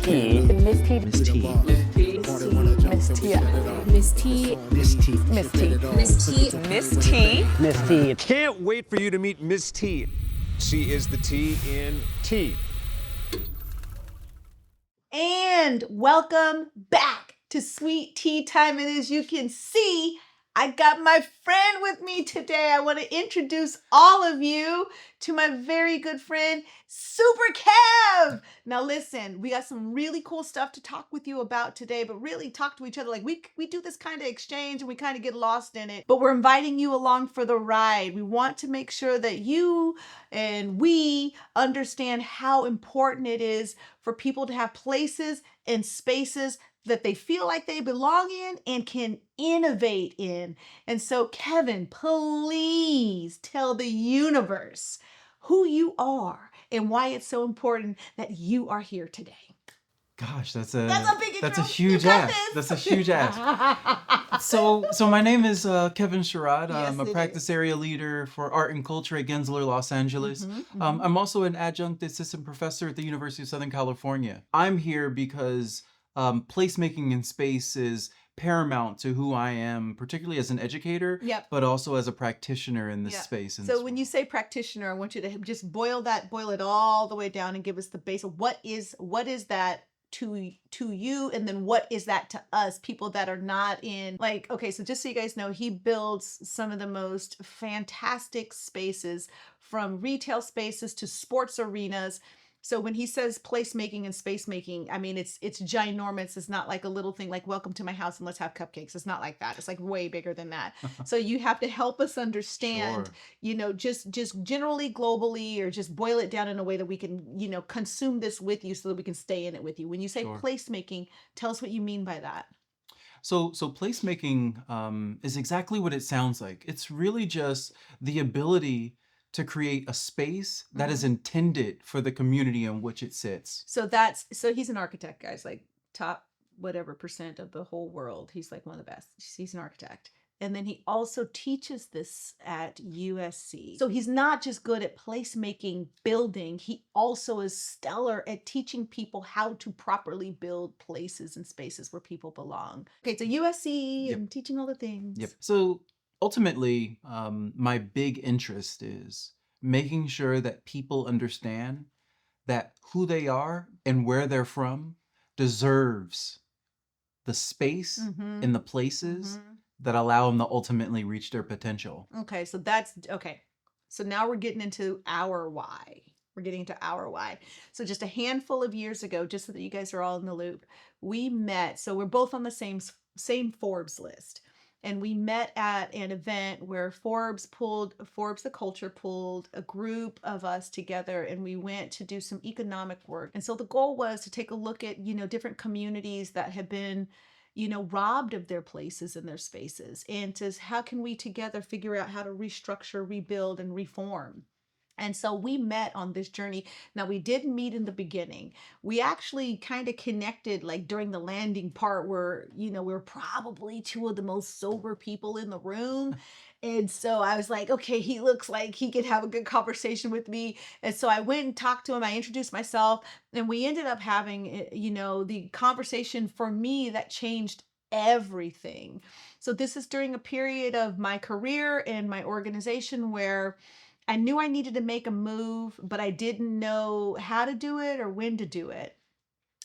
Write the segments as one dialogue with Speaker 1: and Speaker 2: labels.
Speaker 1: T. Miss T.
Speaker 2: Miss T.
Speaker 1: Miss T. Miss T.
Speaker 2: Miss T.
Speaker 1: Miss T.
Speaker 3: Miss T.
Speaker 1: Miss T.
Speaker 2: Miss T.
Speaker 4: Can't wait for you to meet Miss T. She is the T in T.
Speaker 5: And welcome back to Sweet Tea Time. And as you can see, I got my friend with me today. I want to introduce all of you to my very good friend, Super Kev. Now listen, we got some really cool stuff to talk with you about today, but really talk to each other. Like we do this kind of exchange and we kind of get lost in it, but we're inviting you along for the ride. We want to make sure that you and we understand how important it is for people to have places and spaces that they feel like they belong in and can innovate in. And so, Kevin, please tell the universe who you are and why it's so important that you are here today.
Speaker 6: Gosh, that's
Speaker 5: a big intro.
Speaker 6: that's a huge
Speaker 5: You got
Speaker 6: ask.
Speaker 5: this.
Speaker 6: That's a huge ask. So my name is Kevin Sherrod.
Speaker 5: Yes,
Speaker 6: I'm a
Speaker 5: it
Speaker 6: practice
Speaker 5: is.
Speaker 6: area leader for art and culture at Gensler, Los Angeles. I'm also an adjunct assistant professor at the University of Southern California. I'm here because placemaking in space is paramount to who I am, particularly as an educator,
Speaker 5: Yep.
Speaker 6: but also as a practitioner in this
Speaker 5: Yeah.
Speaker 6: space. In
Speaker 5: So
Speaker 6: this
Speaker 5: when
Speaker 6: world.
Speaker 5: you say practitioner, I want you to just boil it all the way down and give us the base of what is that to you, and then what is that to us, people that are not in, like, okay, so just so you guys know, he builds some of the most fantastic spaces, from retail spaces to sports arenas. So when he says placemaking and space making, I mean, it's ginormous. It's not like a little thing like welcome to my house and let's have cupcakes. It's not like that. It's like way bigger than that. So you have to help us understand,
Speaker 6: Sure.
Speaker 5: you know, just generally globally, or just boil it down in a way that we can, you know, consume this with you so that we can stay in it with you. When you say
Speaker 6: Sure.
Speaker 5: placemaking, tell us what you mean by that.
Speaker 6: So placemaking is exactly what it sounds like. It's really just the ability to create a space that is intended for the community in which it sits.
Speaker 5: So he's an architect, guys, like top whatever percent of the whole world. He's like one of the best. He's an architect. And then he also teaches this at USC. So he's not just good at placemaking building, he also is stellar at teaching people how to properly build places and spaces where people belong. Okay, so USC
Speaker 6: Yep.
Speaker 5: and teaching all the things.
Speaker 6: Yep. So ultimately, my big interest is making sure that people understand that who they are and where they're from deserves the space
Speaker 5: Mhm.
Speaker 6: and the places
Speaker 5: Mhm.
Speaker 6: that allow them to ultimately reach their potential.
Speaker 5: Okay, so that's okay. So now we're getting into our why. We're getting into our why. So just a handful of years ago, just so that you guys are all in the loop, we met. So we're both on the same Forbes list. And we met at an event where Forbes the Culture pulled a group of us together, and we went to do some economic work. And so the goal was to take a look at, you know, different communities that have been, you know, robbed of their places and their spaces, and to how can we together figure out how to restructure, rebuild, and reform. And so we met on this journey. Now, we didn't meet in the beginning. We actually kind of connected like during the landing part where, you know, we were probably two of the most sober people in the room. And so I was like, okay, he looks like he could have a good conversation with me. And so I went and talked to him. I introduced myself, and we ended up having, you know, the conversation for me that changed everything. So this is during a period of my career and my organization where I knew I needed to make a move, but I didn't know how to do it or when to do it.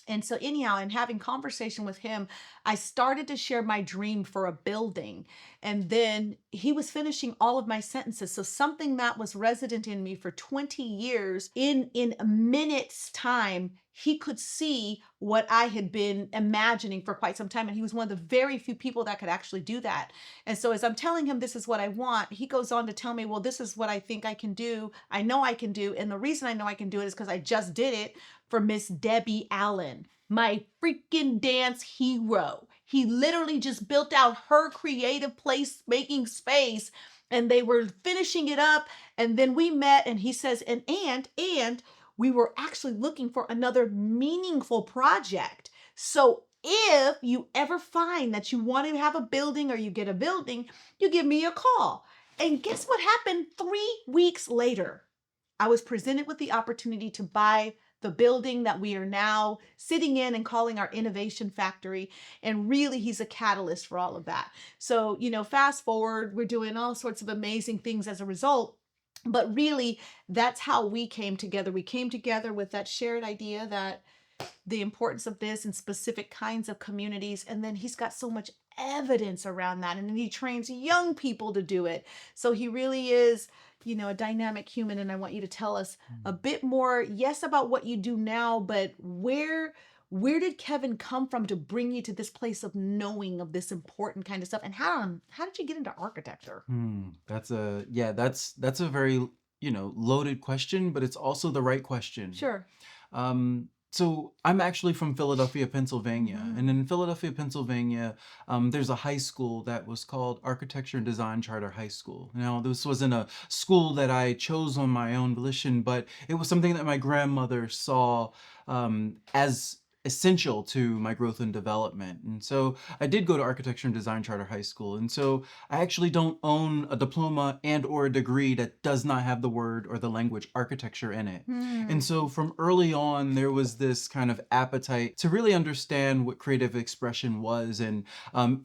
Speaker 5: And so anyhow, in having conversation with him, I started to share my dream for a building. And then he was finishing all of my sentences. So something that was resident in me for 20 years, in a minute's time, he could see what I had been imagining for quite some time. And he was one of the very few people that could actually do that. And so as I'm telling him, this is what I want, he goes on to tell me, well, this is what I think I can do. I know I can do. And the reason I know I can do it is because I just did it for Miss Debbie Allen, my freaking dance hero. He literally just built out her creative place-making space, and they were finishing it up. And then we met, and he says, and we were actually looking for another meaningful project. So if you ever find that you want to have a building or you get a building, you give me a call. And guess what happened 3 weeks later? I was presented with the opportunity to buy the building that we are now sitting in and calling our innovation factory. And really, he's a catalyst for all of that. So, fast forward, we're doing all sorts of amazing things as a result. But really, that's how we came together. We came together with that shared idea that the importance of this in specific kinds of communities. And then he's got so much evidence around that. And then he trains young people to do it. So he really is, a dynamic human. And I want you to tell us a bit more, yes, about what you do now, but where did Kevin come from to bring you to this place of knowing of this important kind of stuff? And how did you get into architecture?
Speaker 6: That's a very, loaded question, but it's also the right question.
Speaker 5: Sure.
Speaker 6: So I'm actually from Philadelphia, Pennsylvania. And in Philadelphia, Pennsylvania, there's a high school that was called Architecture and Design Charter High School. Now, this wasn't a school that I chose on my own volition, but it was something that my grandmother saw as essential to my growth and development. And so I did go to Architecture and Design Charter High School. And so I actually don't own a diploma and or a degree that does not have the word or the language architecture in it. And so from early on, there was this kind of appetite to really understand what creative expression was. And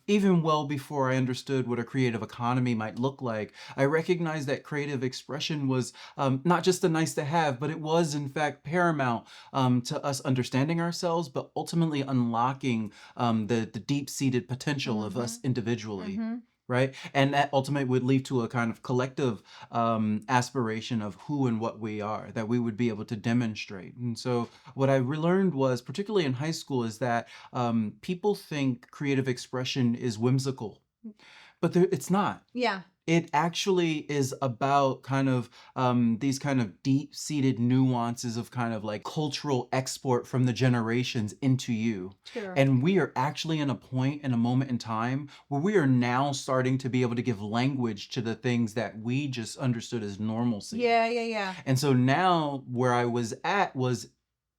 Speaker 6: even well before I understood what a creative economy might look like, I recognized that creative expression was not just a nice to have, but it was in fact paramount to us understanding ourselves, but ultimately unlocking the deep-seated potential of us individually. Right. And that ultimately would lead to a kind of collective aspiration of who and what we are that we would be able to demonstrate. And so what I learned was, particularly in high school, is that people think creative expression is whimsical, but it's not.
Speaker 5: Yeah.
Speaker 6: It actually is about kind of these kind of deep-seated nuances of kind of like cultural export from the generations into you.
Speaker 5: Sure.
Speaker 6: And we are actually in a point, in a moment in time, where we are now starting to be able to give language to the things that we just understood as normalcy.
Speaker 5: Yeah.
Speaker 6: And so now where I was at was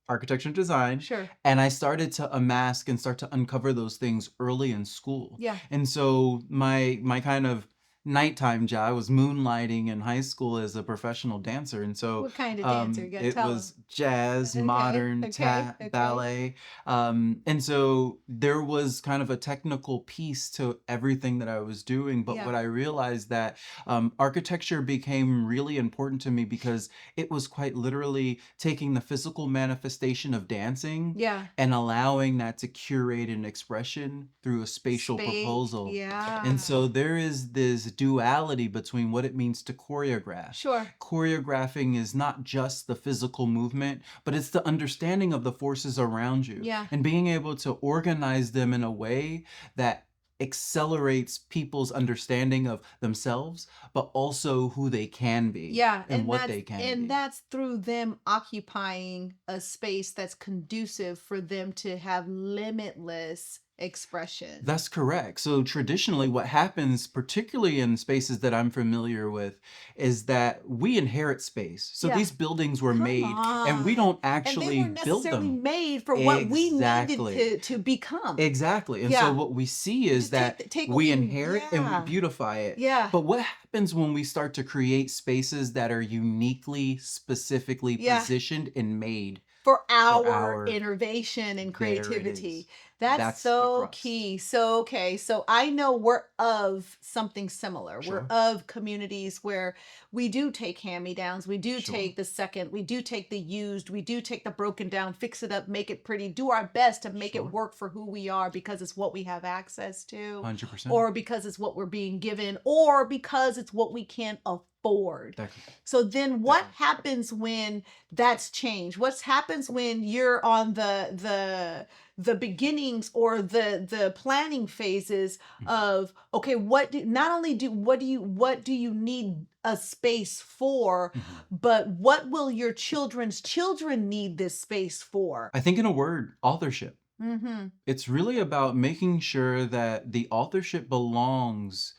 Speaker 6: architecture and design.
Speaker 5: Sure.
Speaker 6: And I started to unmask and start to uncover those things early in school.
Speaker 5: Yeah.
Speaker 6: And so my kind of nighttime job, I was moonlighting in high school as a professional dancer. And so
Speaker 5: What kind of dancer? You gotta
Speaker 6: it
Speaker 5: tell
Speaker 6: was jazz,
Speaker 5: Okay,
Speaker 6: modern,
Speaker 5: okay,
Speaker 6: tap,
Speaker 5: okay.
Speaker 6: ballet. And so there was kind of a technical piece to everything that I was doing. But
Speaker 5: Yeah.
Speaker 6: what I realized that architecture became really important to me because it was quite literally taking the physical manifestation of dancing
Speaker 5: Yeah.
Speaker 6: and allowing that to curate an expression through a spatial proposal.
Speaker 5: Yeah.
Speaker 6: And so there is this duality between what it means to choreograph.
Speaker 5: Sure.
Speaker 6: Choreographing is not just the physical movement, but it's the understanding of the forces around you.
Speaker 5: Yeah.
Speaker 6: And being able to organize them in a way that accelerates people's understanding of themselves, but also who they can be.
Speaker 5: Yeah,
Speaker 6: and what
Speaker 5: that's
Speaker 6: they can
Speaker 5: and
Speaker 6: be.
Speaker 5: that's through them occupying a space that's conducive for them to have limitless expression.
Speaker 6: That's correct. So traditionally, what happens, particularly in spaces that I'm familiar with, is that we inherit space. So
Speaker 5: Yeah.
Speaker 6: these buildings were
Speaker 5: Come
Speaker 6: made, and we don't
Speaker 5: on. And
Speaker 6: actually
Speaker 5: they weren't
Speaker 6: build
Speaker 5: necessarily
Speaker 6: them.
Speaker 5: made for what we
Speaker 6: Exactly.
Speaker 5: needed to become.
Speaker 6: Exactly. And
Speaker 5: Yeah.
Speaker 6: so what we see is
Speaker 5: Just
Speaker 6: that
Speaker 5: take what
Speaker 6: we
Speaker 5: we-
Speaker 6: inherit and
Speaker 5: yeah.
Speaker 6: we beautify it.
Speaker 5: Yeah.
Speaker 6: But what happens when we start to create spaces that are uniquely, specifically
Speaker 5: Yeah.
Speaker 6: positioned and made?
Speaker 5: For our
Speaker 6: our-
Speaker 5: innovation and
Speaker 6: There it
Speaker 5: creativity.
Speaker 6: is.
Speaker 5: That's
Speaker 6: That's the
Speaker 5: so
Speaker 6: crux.
Speaker 5: key. So, okay. So I know we're of something similar.
Speaker 6: Sure.
Speaker 5: We're of communities where we do take hand-me-downs. We do
Speaker 6: Sure.
Speaker 5: take the second. We do take the used. We do take the broken down, fix it up, make it pretty, do our best to make
Speaker 6: Sure.
Speaker 5: it work for who we are because it's what we have access to,
Speaker 6: 100%.
Speaker 5: or because it's what we're being given, or because it's what we can afford.
Speaker 6: That-
Speaker 5: So then what
Speaker 6: Definitely.
Speaker 5: happens when that's changed? What happens when you're on the beginnings or the planning phases of, okay, what do you need a space for, but what will your children's children need this space for?
Speaker 6: I think in a word, authorship.
Speaker 5: Mm-hmm.
Speaker 6: It's really about making sure that the authorship belongs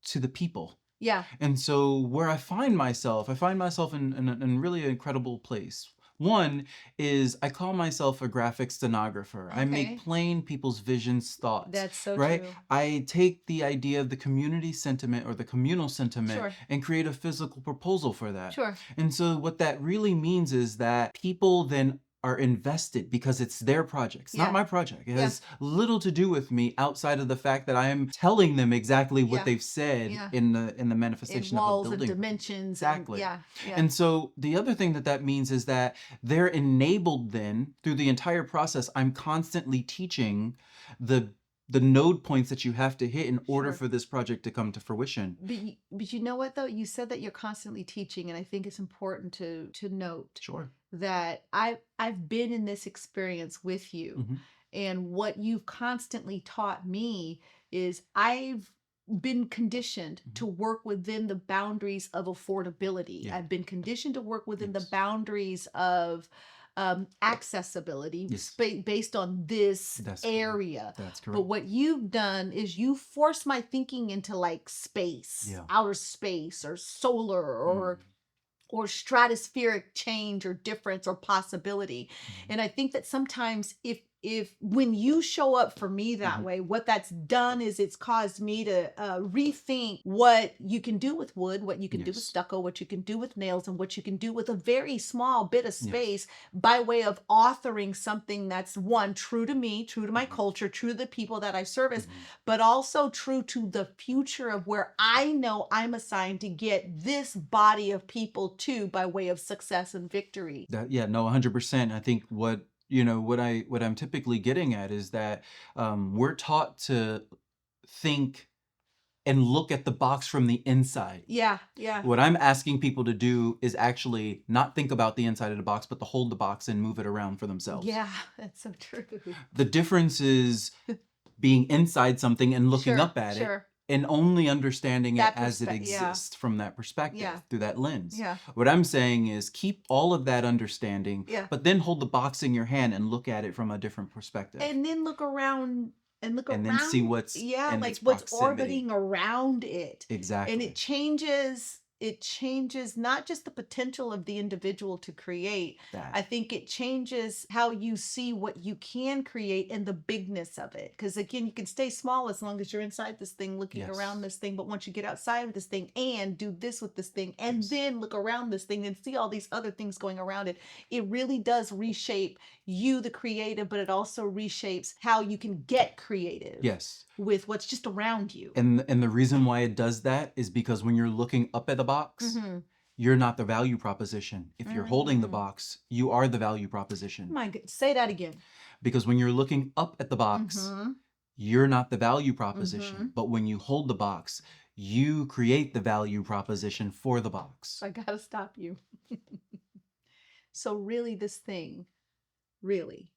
Speaker 6: to the people.
Speaker 5: Yeah.
Speaker 6: And so where I find myself in a really incredible place. One is I call myself a graphic stenographer. I
Speaker 5: Okay.
Speaker 6: make plain people's visions, thoughts.
Speaker 5: That's so
Speaker 6: right?
Speaker 5: true.
Speaker 6: I take the idea of the community sentiment or the communal sentiment
Speaker 5: Sure.
Speaker 6: and create a physical proposal for that.
Speaker 5: Sure.
Speaker 6: And so what that really means is that people then are invested because it's their project. It's
Speaker 5: Yeah.
Speaker 6: not my project. It
Speaker 5: Yeah.
Speaker 6: has little to do with me outside of the fact that I am telling them exactly what
Speaker 5: Yeah.
Speaker 6: they've said
Speaker 5: Yeah.
Speaker 6: in the
Speaker 5: In
Speaker 6: manifestation
Speaker 5: walls
Speaker 6: of a
Speaker 5: and
Speaker 6: building.
Speaker 5: dimensions.
Speaker 6: Exactly.
Speaker 5: And yeah.
Speaker 6: And so the other thing that that means is that they're enabled then through the entire process. I'm constantly teaching the node points that you have to hit in order
Speaker 5: Sure.
Speaker 6: for this project to come to fruition.
Speaker 5: But you know what though? You said that you're constantly teaching, and I think it's important to note
Speaker 6: Sure.
Speaker 5: that I've been in this experience with you,
Speaker 6: Mhm.
Speaker 5: and what you've constantly taught me is I've been conditioned to work within the boundaries of affordability.
Speaker 6: Yeah.
Speaker 5: I've been conditioned to work within the
Speaker 6: Yes.
Speaker 5: boundaries of accessibility
Speaker 6: Yes.
Speaker 5: based on this
Speaker 6: That's correct.
Speaker 5: area.
Speaker 6: That's
Speaker 5: But
Speaker 6: correct.
Speaker 5: what you've done is you forced my thinking into like space,
Speaker 6: Yeah.
Speaker 5: outer space, or solar,
Speaker 6: Mm.
Speaker 5: or stratospheric change or difference or possibility. And I think that sometimes if when you show up for me that
Speaker 6: Mhm.
Speaker 5: way, what that's done is it's caused me to rethink what you can do with wood, what you can do with
Speaker 6: Yes.
Speaker 5: stucco, what you can do with nails, and what you can do with a very small bit of
Speaker 6: Yes.
Speaker 5: space by way of authoring something that's one, true to me, true to my
Speaker 6: Mhm.
Speaker 5: culture, true to the people that I service,
Speaker 6: Mhm.
Speaker 5: but also true to the future of where I know I'm assigned to get this body of people to by way of success and victory.
Speaker 6: Yeah, no, 100%. I think what I'm typically getting at is that we're taught to think and look at the box from the inside.
Speaker 5: Yeah.
Speaker 6: What I'm asking people to do is actually not think about the inside of the box, but to hold the box and move it around for themselves.
Speaker 5: Yeah, that's so true.
Speaker 6: The difference is being inside something and looking
Speaker 5: Sure,
Speaker 6: up at it
Speaker 5: sure.
Speaker 6: and only understanding it
Speaker 5: That
Speaker 6: as it
Speaker 5: yeah.
Speaker 6: exists from that perspective,
Speaker 5: Yeah.
Speaker 6: through that lens.
Speaker 5: Yeah.
Speaker 6: What I'm saying is keep all of that understanding,
Speaker 5: Yeah.
Speaker 6: but then hold the box in your hand and look at it from a different perspective.
Speaker 5: And then look around and
Speaker 6: then see what's
Speaker 5: yeah,
Speaker 6: in
Speaker 5: like
Speaker 6: its
Speaker 5: what's
Speaker 6: proximity.
Speaker 5: orbiting around it.
Speaker 6: Exactly.
Speaker 5: And it changes not just the potential of the individual to create.
Speaker 6: That.
Speaker 5: I think it changes how you see what you can create and the bigness of it. Because again, you can stay small as long as you're inside this thing, looking
Speaker 6: Yes.
Speaker 5: around this thing. But once you get outside of this thing and do this with this thing, and
Speaker 6: Yes.
Speaker 5: then look around this thing and see all these other things going around it, it really does reshape you, the creative, but it also reshapes how you can get creative.
Speaker 6: Yes.
Speaker 5: With what's just around you.
Speaker 6: And the reason why it does that is because when you're looking up at the box,
Speaker 5: Mhm.
Speaker 6: you're not the value proposition. If you're holding the
Speaker 5: Mm.
Speaker 6: box, you are the value proposition.
Speaker 5: My God, say that again.
Speaker 6: Because when you're looking up at the box,
Speaker 5: Mhm.
Speaker 6: you're not the value proposition.
Speaker 5: Mhm.
Speaker 6: But when you hold the box, you create the value proposition for the box.
Speaker 5: I gotta stop you. So really, this thing really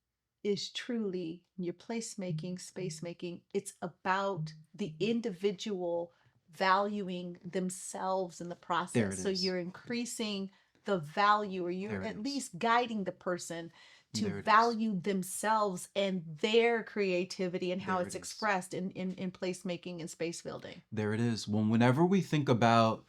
Speaker 5: is truly your placemaking, space making. It's about the individual valuing themselves in the process.
Speaker 6: There it
Speaker 5: So
Speaker 6: is.
Speaker 5: you're increasing the value, or you're
Speaker 6: There it
Speaker 5: at
Speaker 6: is.
Speaker 5: least guiding the person to
Speaker 6: There it is.
Speaker 5: value themselves and their creativity and how
Speaker 6: There
Speaker 5: it's
Speaker 6: it is.
Speaker 5: expressed in placemaking and space building.
Speaker 6: There it is. Whenever we think about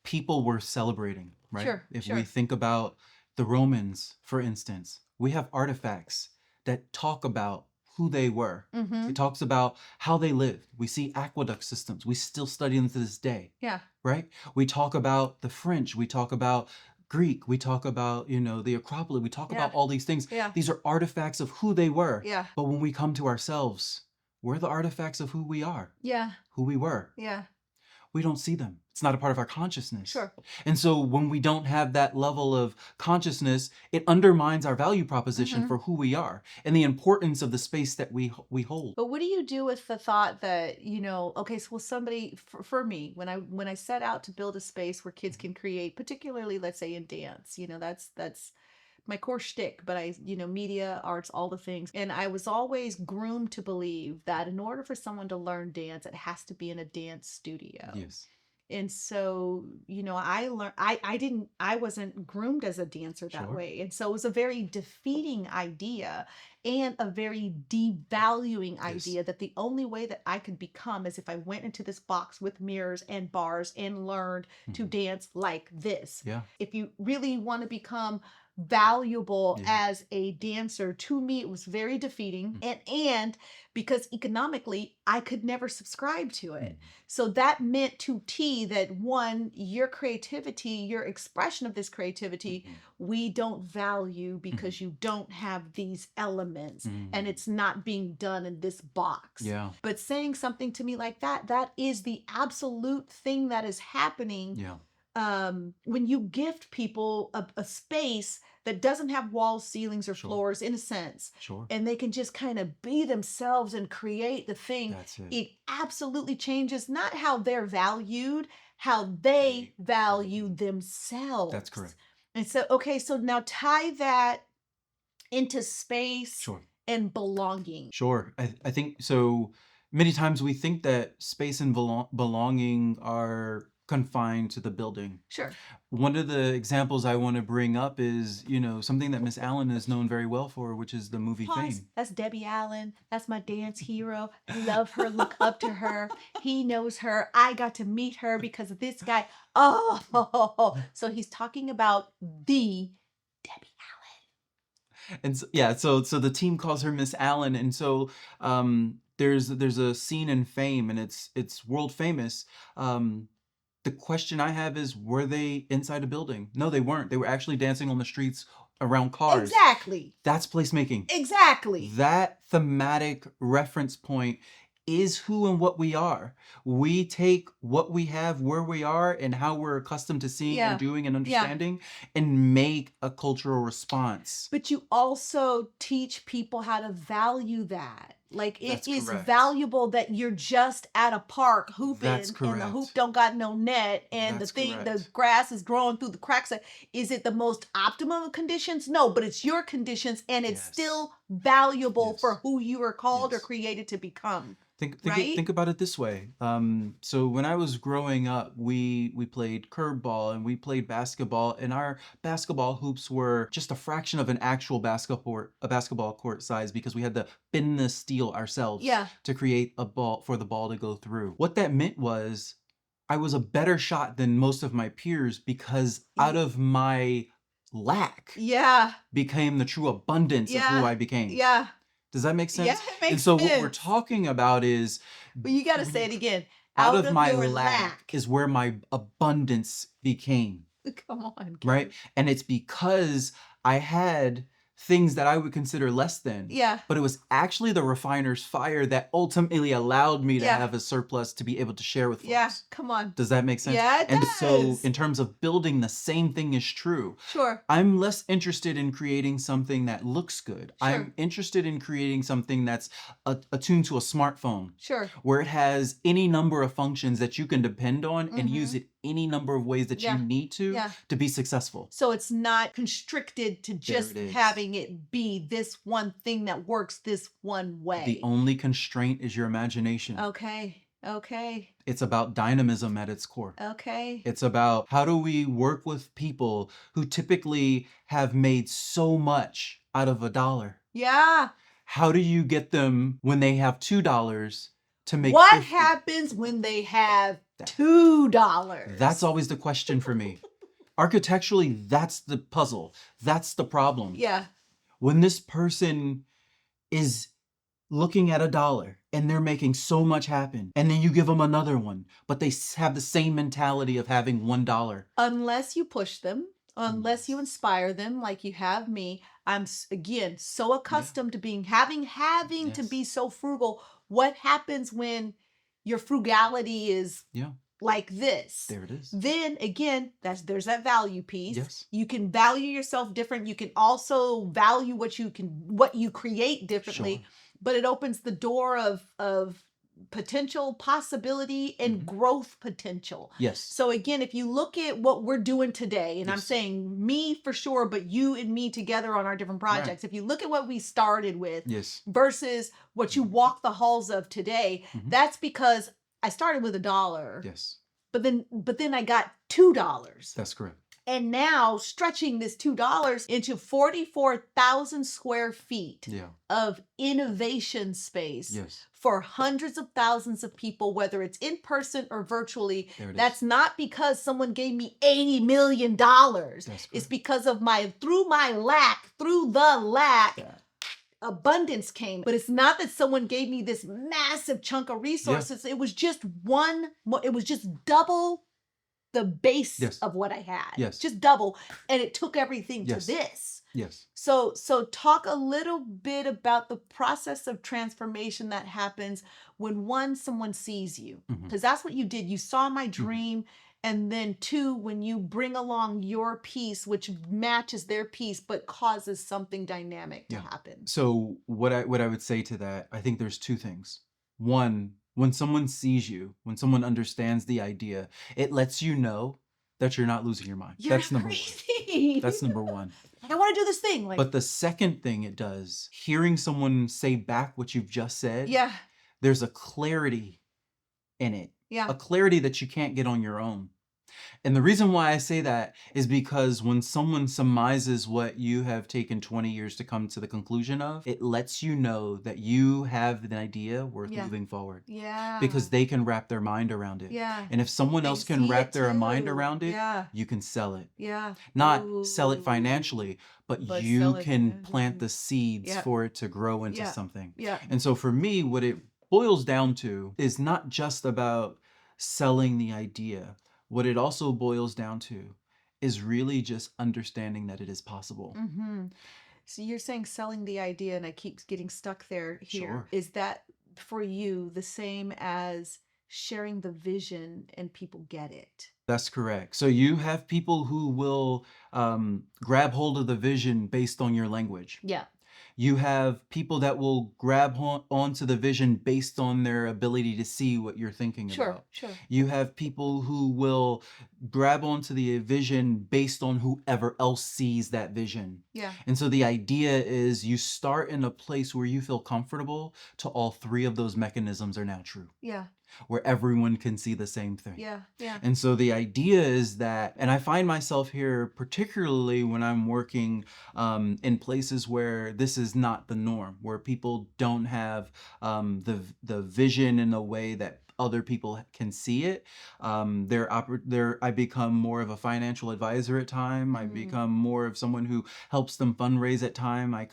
Speaker 6: people worth celebrating, right?
Speaker 5: Sure,
Speaker 6: If
Speaker 5: sure.
Speaker 6: we think about the Romans, for instance, we have artifacts that talk about who they were.
Speaker 5: Mm-hmm.
Speaker 6: It talks about how they lived. We see aqueduct systems. We still study them to this day,
Speaker 5: Yeah.
Speaker 6: right? We talk about the French. We talk about Greek. We talk about, the Acropolis. We talk about
Speaker 5: Yeah.
Speaker 6: all these things.
Speaker 5: Yeah.
Speaker 6: These are artifacts of who they were.
Speaker 5: Yeah.
Speaker 6: But when we come to ourselves, we're the artifacts of who we are,
Speaker 5: Yeah.
Speaker 6: who we were.
Speaker 5: Yeah.
Speaker 6: We don't see them. It's not a part of our consciousness.
Speaker 5: Sure.
Speaker 6: And so when we don't have that level of consciousness, it undermines our value proposition
Speaker 5: Mhm.
Speaker 6: for who we are and the importance of the space that we hold.
Speaker 5: But what do you do with the thought that, okay, so somebody, for me, when I set out to build a space where kids can create, particularly, let's say in dance, that's my core shtick, but media, arts, all the things. And I was always groomed to believe that in order for someone to learn dance, it has to be in a dance studio.
Speaker 6: Yes.
Speaker 5: And so, I learned, I wasn't groomed as a dancer that
Speaker 6: Sure.
Speaker 5: way. And so it was a very defeating idea. and a very devaluing idea that the only way that I could become is if I went into this box with mirrors and bars and learned to dance like this.
Speaker 6: Yeah.
Speaker 5: If you really want to become valuable as a dancer, to me it was very defeating, and because economically I could never subscribe to it. So that meant to T that one, your creativity, your expression of this creativity, we don't value because you don't have these elements and it's not being done in this box.
Speaker 6: Yeah.
Speaker 5: But saying something to me like that, that is the absolute thing that is happening.
Speaker 6: Yeah.
Speaker 5: When you gift people a space that doesn't have walls, ceilings, or
Speaker 6: Sure.
Speaker 5: floors, in a sense,
Speaker 6: Sure.
Speaker 5: and they can just kind of be themselves and create the thing,
Speaker 6: That's it.
Speaker 5: it absolutely changes not how they're valued, how they value themselves.
Speaker 6: That's correct.
Speaker 5: And so, okay, so now tie that into space
Speaker 6: Sure.
Speaker 5: and belonging.
Speaker 6: Sure. I think so. Many times we think that space and belonging are confined to the building.
Speaker 5: Sure.
Speaker 6: One of the examples I want to bring up is, something that Miss Allen is known very well for, which is the movie
Speaker 5: Pause.
Speaker 6: Fame.
Speaker 5: That's Debbie Allen. That's my dance hero. I love her, look up to her. He knows her. I got to meet her because of this guy. Oh, so he's talking about the Debbie Allen.
Speaker 6: And so the team calls her Miss Allen, and so there's a scene in Fame, and it's world famous. The question I have is, were they inside a building? No, they weren't. They were actually dancing on the streets around cars.
Speaker 5: Exactly.
Speaker 6: That's placemaking.
Speaker 5: Exactly.
Speaker 6: That thematic reference point is who and what we are. We take what we have, where we are, and how we're accustomed to seeing and doing and understanding, and make a cultural response.
Speaker 5: But you also teach people how to value that. Like,
Speaker 6: That's
Speaker 5: it is
Speaker 6: correct.
Speaker 5: valuable that you're just at a park hooping
Speaker 6: That's
Speaker 5: and the
Speaker 6: correct.
Speaker 5: hoop don't got no net and
Speaker 6: That's
Speaker 5: the
Speaker 6: correct.
Speaker 5: grass is growing through the cracks. Is it the most optimum of conditions? No, but it's your conditions and it's
Speaker 6: Yes.
Speaker 5: still valuable
Speaker 6: Yes.
Speaker 5: for who you are called or
Speaker 6: Yes.
Speaker 5: created to become.
Speaker 6: Think about it this way. So when I was growing up, we played curveball and we played basketball, and our basketball hoops were just a fraction of an actual basketball court size because we had to bend the steel ourselves to create a ball for the ball to go through. What that meant was I was a better shot than most of my peers because out of my lack became the true abundance of who I became.
Speaker 5: Yeah.
Speaker 6: Does that make sense?
Speaker 5: Yeah, it makes
Speaker 6: And so
Speaker 5: sense.
Speaker 6: what we're talking about is,
Speaker 5: But you got to say it again.
Speaker 6: out of my
Speaker 5: your
Speaker 6: lack is where my abundance became,
Speaker 5: Come on.
Speaker 6: right? And it's because I had things that I would consider less than.
Speaker 5: Yeah.
Speaker 6: But it was actually the refiner's fire that ultimately allowed me to
Speaker 5: Yeah.
Speaker 6: have a surplus to be able to share with folks.
Speaker 5: Yeah. Come on.
Speaker 6: Does that make sense?
Speaker 5: Yeah, it
Speaker 6: And so
Speaker 5: does.
Speaker 6: in terms of building, the same thing is true.
Speaker 5: Sure.
Speaker 6: I'm less interested in creating something that looks good.
Speaker 5: Sure.
Speaker 6: I'm interested in creating something that's attuned to a smartphone,
Speaker 5: Sure.
Speaker 6: where it has any number of functions that you can depend on and use
Speaker 5: Mhm.
Speaker 6: it any number of ways that
Speaker 5: Yeah.
Speaker 6: you need to be successful.
Speaker 5: So it's not constricted to just
Speaker 6: it is.
Speaker 5: having it be this one thing that works this one way.
Speaker 6: The only constraint is your imagination.
Speaker 5: Okay. Okay.
Speaker 6: It's about dynamism at its core.
Speaker 5: Okay.
Speaker 6: It's about how do we work with people who typically have made so much out of $1.
Speaker 5: Yeah.
Speaker 6: How do you get them when they have $2 to make
Speaker 5: What
Speaker 6: 50?
Speaker 5: happens when they have $2?
Speaker 6: That's always the question for me. Architecturally, that's the puzzle. That's the problem.
Speaker 5: Yeah.
Speaker 6: When this person is looking at $1 and they're making so much happen, and then you give them another one, but they have the same mentality of having $1.
Speaker 5: Unless you push them, unless you inspire them like you have me. I'm again so accustomed to being having to be so frugal. What happens when your frugality is like this?
Speaker 6: There it is.
Speaker 5: Then again, there's that value piece.
Speaker 6: Yes.
Speaker 5: You can value yourself different. You can also value what you create differently.
Speaker 6: Sure.
Speaker 5: But it opens the door of potential possibility and growth potential.
Speaker 6: Yes.
Speaker 5: So again, if you look at what we're doing today, and I'm saying me for sure, but you and me together on our different projects, if you look at what we started with versus what you walk the halls of today, that's because I started with $1.
Speaker 6: Yes.
Speaker 5: But then I got $2.
Speaker 6: That's correct.
Speaker 5: And now stretching this $2 into 44,000 square feet
Speaker 6: Yeah.
Speaker 5: of innovation space
Speaker 6: Yes.
Speaker 5: for hundreds of thousands of people, whether it's in person or virtually.
Speaker 6: There it is.
Speaker 5: That's not because someone gave me $80 million. It's
Speaker 6: correct.
Speaker 5: because of through the lack,
Speaker 6: Yeah.
Speaker 5: abundance came. But it's not that someone gave me this massive chunk of resources. It was just double the base
Speaker 6: Yes.
Speaker 5: of what I had.
Speaker 6: Yes.
Speaker 5: Just double. And it took everything
Speaker 6: Yes.
Speaker 5: to this.
Speaker 6: Yes.
Speaker 5: So talk a little bit about the process of transformation that happens when someone sees you. Because that's what you did. You saw my dream. And then two, when you bring along your piece, which matches their piece, but causes something dynamic to happen.
Speaker 6: So what I would say to that, I think there's two things. One, when someone sees you, when someone understands the idea, it lets you know that you're not losing your mind. That's number one. That's number one.
Speaker 5: I want to do this thing.
Speaker 6: But the second thing it does, hearing someone say back what you've just said, there's a clarity in it.
Speaker 5: Yeah.
Speaker 6: A clarity that you can't get on your own. And the reason why I say that is because when someone surmises what you have taken 20 years to come to the conclusion of, it lets you know that you have an idea worth moving forward.
Speaker 5: Yeah.
Speaker 6: Because they can wrap their mind around it.
Speaker 5: Yeah.
Speaker 6: And if someone else can
Speaker 5: see
Speaker 6: wrap
Speaker 5: it
Speaker 6: their mind
Speaker 5: too.
Speaker 6: around it,
Speaker 5: Yeah.
Speaker 6: you can sell it.
Speaker 5: Yeah.
Speaker 6: Not sell it financially, but
Speaker 5: But
Speaker 6: you
Speaker 5: sell it.
Speaker 6: can plant the seeds
Speaker 5: Yeah.
Speaker 6: for it to grow into
Speaker 5: Yeah.
Speaker 6: something.
Speaker 5: Yeah.
Speaker 6: And so for me, what it boils down to is not just about selling the idea. What it also boils down to is really just understanding that it is possible.
Speaker 5: So you're saying selling the idea, and I keep getting stuck there here.
Speaker 6: Sure.
Speaker 5: Is that for you the same as sharing the vision and people get it?
Speaker 6: That's correct. So you have people who will grab hold of the vision based on your language.
Speaker 5: Yeah.
Speaker 6: You have people that will grab onto the vision based on their ability to see what you're thinking about.
Speaker 5: Sure.
Speaker 6: You have people who will grab onto the vision based on whoever else sees that vision.
Speaker 5: Yeah.
Speaker 6: And so the idea is you start in a place where you feel comfortable to all three of those mechanisms are now true.
Speaker 5: Yeah.
Speaker 6: Where everyone can see the same thing.
Speaker 5: Yeah. Yeah.
Speaker 6: And so the idea is that, and I find myself here particularly when I'm working in places where this is not the norm, where people don't have the vision in a way that other people can see it. I become more of a financial advisor at time. I become more of someone who helps them fundraise at time. I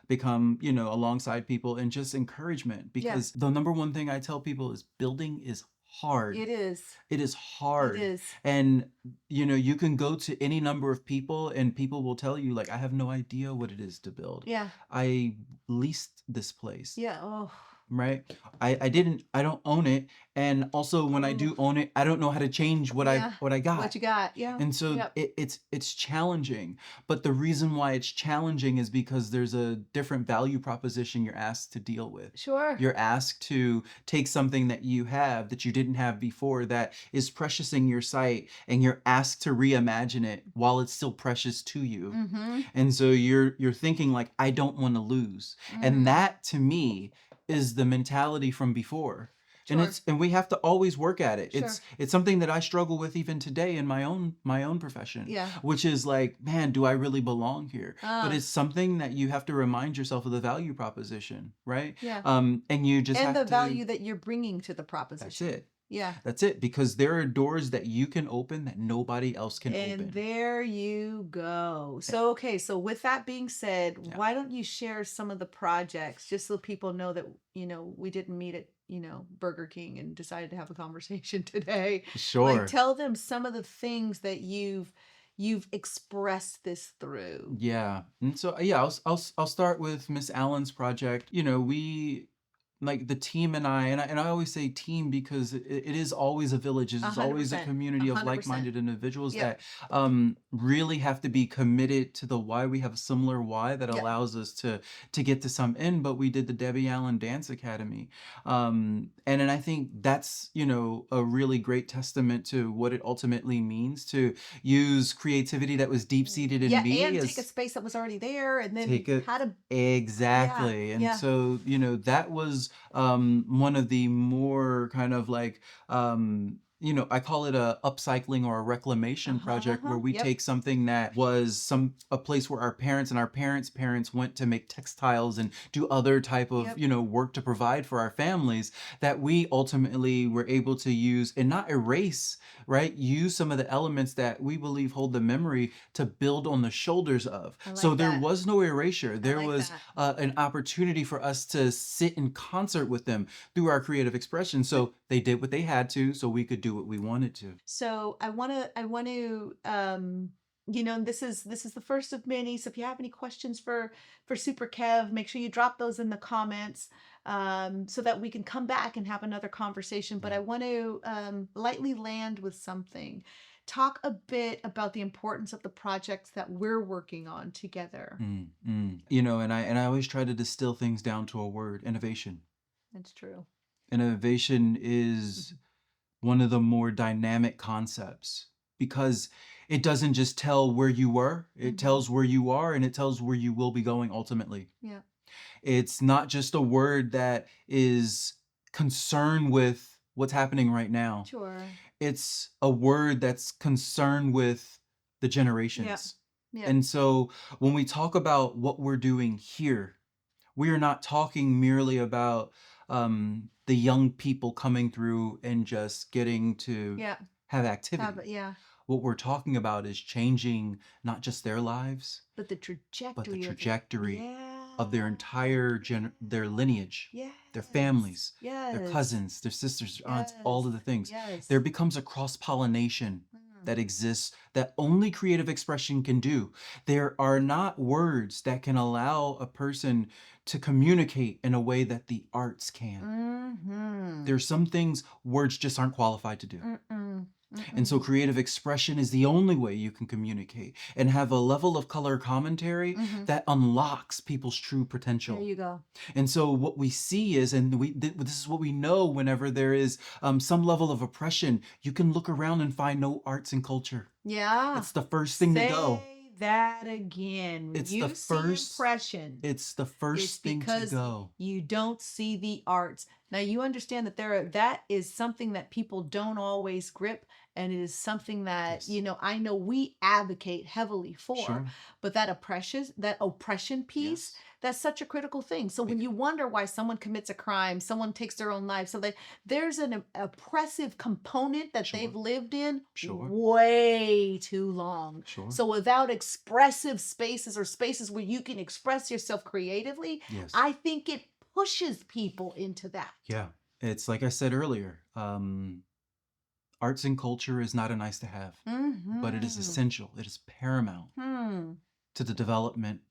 Speaker 6: become, alongside people and just encouragement, because the number one thing I tell people is building is hard.
Speaker 5: It is.
Speaker 6: It is hard.
Speaker 5: It is.
Speaker 6: And, you can go to any number of people and people will tell you, like, I have no idea what it is to build.
Speaker 5: Yeah.
Speaker 6: I leased this place.
Speaker 5: Yeah. Oh.
Speaker 6: Right? I don't own it. And also when I do own it, I don't know how to change what I got.
Speaker 5: What you got. Yeah.
Speaker 6: And so it's challenging. But the reason why it's challenging is because there's a different value proposition you're asked to deal with.
Speaker 5: Sure.
Speaker 6: You're asked to take something that you have that you didn't have before that is precious in your sight, and you're asked to reimagine it while it's still precious to you. And so you're thinking like, I don't want to lose. And that to me is the mentality from before.
Speaker 5: Sure.
Speaker 6: And we have to always work at it.
Speaker 5: Sure.
Speaker 6: It's something that I struggle with even today in my own profession.
Speaker 5: Yeah.
Speaker 6: Which is like, man, do I really belong here? But it's something that you have to remind yourself of the value proposition, right?
Speaker 5: Yeah.
Speaker 6: And you just have
Speaker 5: and the
Speaker 6: to,
Speaker 5: value that you're bringing to the proposition.
Speaker 6: That's it.
Speaker 5: Yeah.
Speaker 6: That's it. Because there are doors that you can open that nobody else can open.
Speaker 5: And there you go. So, okay. So with that being said, why don't you share some of the projects just so people know that, we didn't meet at, Burger King and decided to have a conversation today.
Speaker 6: Sure.
Speaker 5: Like, tell them some of the things that you've expressed this through.
Speaker 6: Yeah. And so, I'll start with Miss Allen's project. We, like the team and I always say team because it is always a village. It's always a
Speaker 5: 100%,
Speaker 6: community of
Speaker 5: 100%.
Speaker 6: like-minded individuals
Speaker 5: Yeah.
Speaker 6: that really have to be committed to the why. We have a similar why that allows us to get to some end, but we did the Debbie Allen Dance Academy. And I think that's, a really great testament to what it ultimately means to use creativity that was deep-seated in me.
Speaker 5: And take a space that was already there and then how to...
Speaker 6: Exactly.
Speaker 5: Yeah,
Speaker 6: And
Speaker 5: yeah.
Speaker 6: so, that was one of the more kind of like I call it a upcycling or a reclamation project where we
Speaker 5: Yep.
Speaker 6: take something that was a place where our parents and our parents went to make textiles and do other type of,
Speaker 5: Yep.
Speaker 6: work to provide for our families, that we ultimately were able to use and not erase, right? Use some of the elements that we believe hold the memory to build on the shoulders of.
Speaker 5: I
Speaker 6: So
Speaker 5: like
Speaker 6: there
Speaker 5: that.
Speaker 6: was no erasure. There
Speaker 5: like
Speaker 6: was
Speaker 5: that.
Speaker 6: an opportunity for us to sit in concert with them through our creative expression. So they did what they had to, so we could do what we wanted to.
Speaker 5: So I want to and this is the first of many. So if you have any questions for Super Kev, make sure you drop those in the comments so that we can come back and have another conversation. But I want to lightly land with something. Talk a bit about the importance of the projects that we're working on together.
Speaker 6: And I always try to distill things down to a word: innovation.
Speaker 5: That's true.
Speaker 6: Innovation is one of the more dynamic concepts because it doesn't just tell where you were, it tells where you are, and it tells where you will be going ultimately.
Speaker 5: Yeah.
Speaker 6: It's not just a word that is concerned with what's happening right now.
Speaker 5: Sure.
Speaker 6: It's a word that's concerned with the
Speaker 5: Yeah.
Speaker 6: generations.
Speaker 5: Yeah.
Speaker 6: And so when we talk about what we're doing here, we are not talking merely about the young people coming through and just getting to
Speaker 5: Yeah.
Speaker 6: have activity.
Speaker 5: Yeah.
Speaker 6: What we're talking about is changing not just their lives,
Speaker 5: But the
Speaker 6: but the
Speaker 5: trajectory of it.
Speaker 6: trajectory of their entire their lineage,
Speaker 5: Yes.
Speaker 6: their families,
Speaker 5: Yes.
Speaker 6: their cousins, their sisters, their aunts, all of the things.
Speaker 5: Yes.
Speaker 6: There becomes a cross-pollination that exists that only creative expression can do. There are not words that can allow a person to communicate in a way that the arts can. There's some things words just aren't qualified to do. And so creative expression is the only way you can communicate and have a level of color commentary that unlocks people's true potential.
Speaker 5: There you go.
Speaker 6: And so what we see is, and this is what we know whenever there is some level of oppression, you can look around and find no arts and culture.
Speaker 5: Yeah.
Speaker 6: It's the first thing to go.
Speaker 5: Say that again. When
Speaker 6: It's
Speaker 5: you
Speaker 6: the
Speaker 5: see
Speaker 6: first-
Speaker 5: impression,
Speaker 6: It's the
Speaker 5: it's
Speaker 6: first thing to
Speaker 5: because
Speaker 6: go.
Speaker 5: you don't see the arts. Now you understand that that is something that people don't always grip, and it is something that
Speaker 6: Yes.
Speaker 5: I know we advocate heavily for.
Speaker 6: Sure.
Speaker 5: But that oppression piece,
Speaker 6: Yes.
Speaker 5: that's such a critical thing. So when you wonder why someone commits a crime, someone takes their own life, so there's an oppressive component that they've
Speaker 6: Sure.
Speaker 5: lived in
Speaker 6: Sure.
Speaker 5: way too long.
Speaker 6: Sure.
Speaker 5: So without expressive spaces or spaces where you can express yourself creatively,
Speaker 6: Yes.
Speaker 5: I think it pushes people into that.
Speaker 6: Yeah. It's like I said earlier, arts and culture is not a nice to have, but it is essential. It is paramount to the development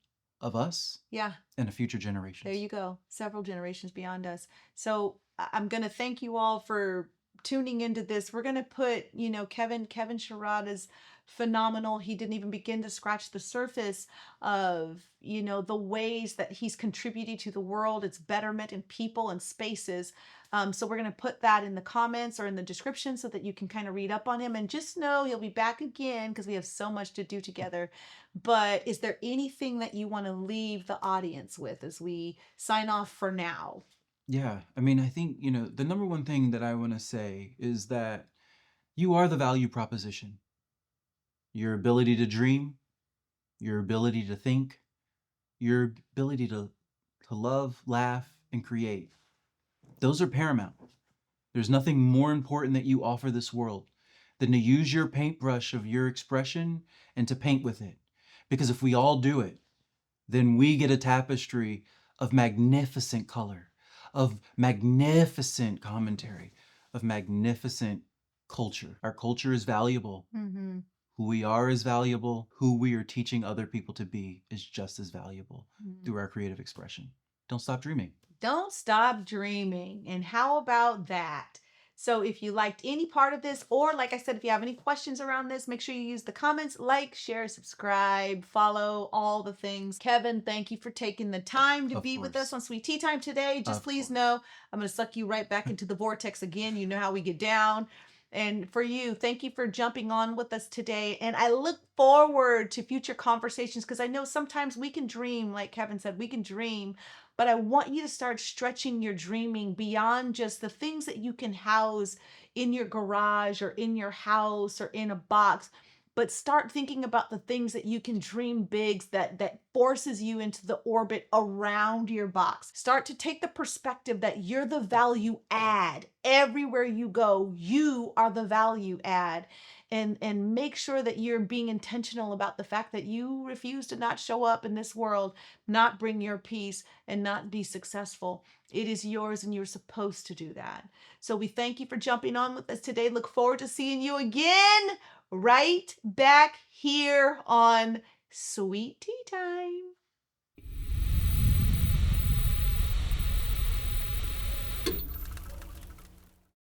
Speaker 6: of us
Speaker 5: Yeah.
Speaker 6: and the future generations.
Speaker 5: There you go. Several generations beyond us. So I'm going to thank you all for tuning into this. We're going to put, Kevin Sherrod is phenomenal. He didn't even begin to scratch the surface of, the ways that he's contributing to the world, its betterment in people and spaces. So we're going to put that in the comments or in the description so that you can kind of read up on him, and just know he'll be back again because we have so much to do together. But is there anything that you want to leave the audience with as we sign off for now?
Speaker 6: Yeah. I mean, I think, the number one thing that I want to say is that you are the value proposition. Your ability to dream, your ability to think, your ability to love, laugh, and create. Those are paramount. There's nothing more important that you offer this world than to use your paintbrush of your expression and to paint with it. Because if we all do it, then we get a tapestry of magnificent color, of magnificent commentary, of magnificent culture. Our culture is valuable. Who we are is valuable. Who we are teaching other people to be is just as valuable through our creative expression. Don't stop dreaming.
Speaker 5: Don't stop dreaming. And how about that? So if you liked any part of this, or like I said, if you have any questions around this, make sure you use the comments, like, share, subscribe, follow, all the things. Kevin, thank you for taking the time to
Speaker 6: Of
Speaker 5: be with
Speaker 6: course.
Speaker 5: us on Sweet Tea Time today. Just
Speaker 6: Of
Speaker 5: please
Speaker 6: course.
Speaker 5: know I'm going to suck you right back into the vortex again. You know how we get down. And for you, thank you for jumping on with us today. And I look forward to future conversations because I know sometimes we can dream, like Kevin said, we can dream, but I want you to start stretching your dreaming beyond just the things that you can house in your garage or in your house or in a box, but start thinking about the things that you can dream big, that forces you into the orbit around your box. Start to take the perspective that you're the value add. Everywhere you go, you are the value add. And make sure that you're being intentional about the fact that you refuse to not show up in this world, not bring your peace, and not be successful. It is yours and you're supposed to do that. So we thank you for jumping on with us today. Look forward to seeing you again right back here on Sweet Tea Time.